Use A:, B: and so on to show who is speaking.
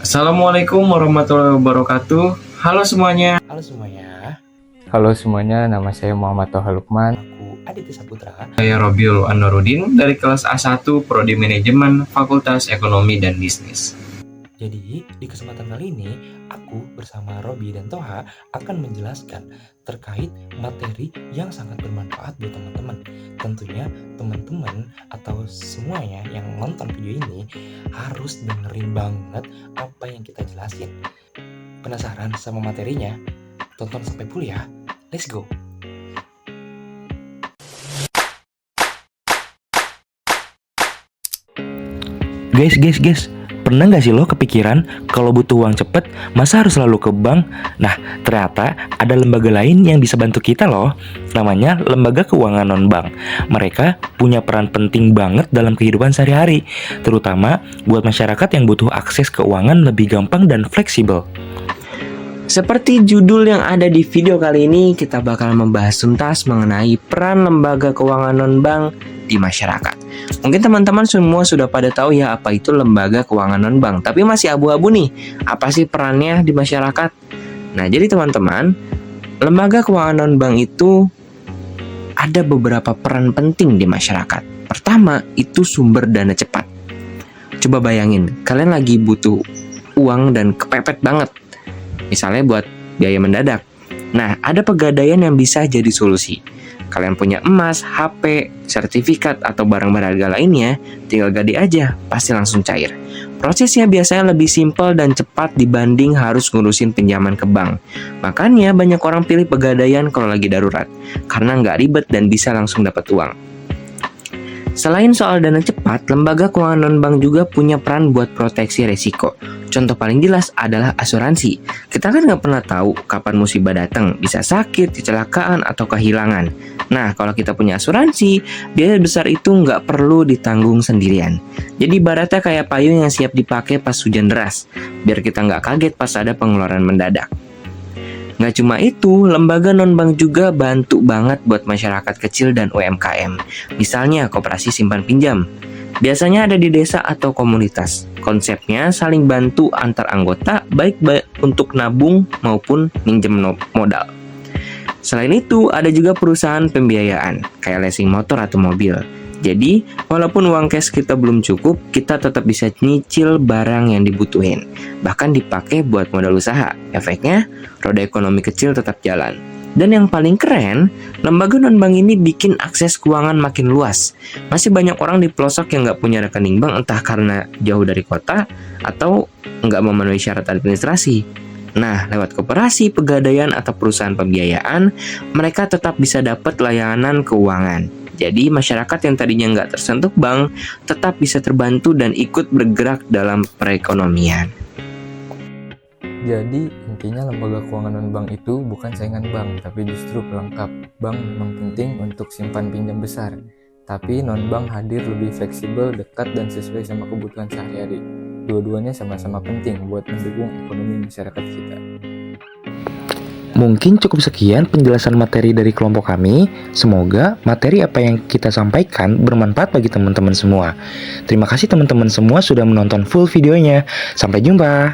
A: Assalamualaikum warahmatullahi wabarakatuh. Halo semuanya.
B: Halo semuanya,
C: Halo semuanya, nama saya Muhammad Toha Lukman.
B: aku Aditya Saputra.
A: Saya Robiul Anwarudin dari kelas A1 Prodi Manajemen Fakultas Ekonomi dan Bisnis.
B: Jadi, di kesempatan kali ini, aku bersama Robi dan Toha akan menjelaskan terkait materi yang sangat bermanfaat buat teman-teman. Tentunya, teman-teman atau semuanya yang nonton video ini harus dengerin banget apa yang kita jelasin. Penasaran sama materinya? Tonton sampai full ya. Let's go! Guys, pernah nggak sih lo kepikiran kalau butuh uang cepet, masa harus selalu ke bank? Nah, ternyata ada lembaga lain yang bisa bantu kita loh. Namanya Lembaga Keuangan Non-Bank. Mereka punya peran penting banget dalam kehidupan sehari-hari, terutama buat masyarakat yang butuh akses keuangan lebih gampang dan fleksibel.
D: Seperti judul yang ada di video kali ini, kita bakal membahas tuntas mengenai peran lembaga keuangan non-bank di masyarakat. Mungkin teman-teman semua sudah pada tahu ya apa itu lembaga keuangan non-bank, tapi masih abu-abu nih, apa sih perannya di masyarakat? Nah, jadi teman-teman, lembaga keuangan non-bank itu ada beberapa peran penting di masyarakat. Pertama, itu sumber dana cepat. Coba bayangin, kalian lagi butuh uang dan kepepet banget. Misalnya buat biaya mendadak. Nah, ada pegadaian yang bisa jadi solusi. Kalian punya emas, HP, sertifikat, atau barang berharga lainnya, tinggal gade aja, pasti langsung cair. Prosesnya biasanya lebih simpel dan cepat dibanding harus ngurusin pinjaman ke bank. Makanya banyak orang pilih pegadaian kalau lagi darurat, karena nggak ribet dan bisa langsung dapat uang. Selain soal dana cepat, lembaga keuangan non-bank juga punya peran buat proteksi resiko. Contoh paling jelas adalah asuransi. Kita kan nggak pernah tahu kapan musibah datang, bisa sakit, kecelakaan, atau kehilangan. Nah, kalau kita punya asuransi, biaya besar itu nggak perlu ditanggung sendirian. Jadi ibaratnya kayak payung yang siap dipakai pas hujan deras, biar kita nggak kaget pas ada pengeluaran mendadak. Nggak cuma itu, lembaga non-bank juga bantu banget buat masyarakat kecil dan UMKM. Misalnya koperasi simpan pinjam. Biasanya ada di desa atau komunitas. Konsepnya saling bantu antar anggota, baik untuk nabung maupun minjem modal. Selain itu, ada juga perusahaan pembiayaan, kayak leasing motor atau mobil. Jadi, walaupun uang cash kita belum cukup, kita tetap bisa nyicil barang yang dibutuhin. Bahkan dipakai buat modal usaha. Efeknya, roda ekonomi kecil tetap jalan. Dan yang paling keren, lembaga non-bank ini bikin akses keuangan makin luas. Masih banyak orang di pelosok yang nggak punya rekening bank, entah karena jauh dari kota, atau nggak memenuhi syarat administrasi. Nah, lewat koperasi, pegadaian, atau perusahaan pembiayaan, mereka tetap bisa dapat layanan keuangan. Jadi, masyarakat yang tadinya nggak tersentuh bank, tetap bisa terbantu dan ikut bergerak dalam perekonomian.
C: Jadi intinya lembaga keuangan non-bank itu bukan saingan bank, tapi justru pelengkap. Bank memang penting untuk simpan pinjam besar, tapi non-bank hadir lebih fleksibel, dekat, dan sesuai sama kebutuhan sehari-hari. Dua-duanya sama-sama penting buat mendukung ekonomi masyarakat kita.
B: Mungkin cukup sekian penjelasan materi dari kelompok kami. Semoga materi apa yang kita sampaikan bermanfaat bagi teman-teman semua. Terima kasih teman-teman semua sudah menonton full videonya. Sampai jumpa.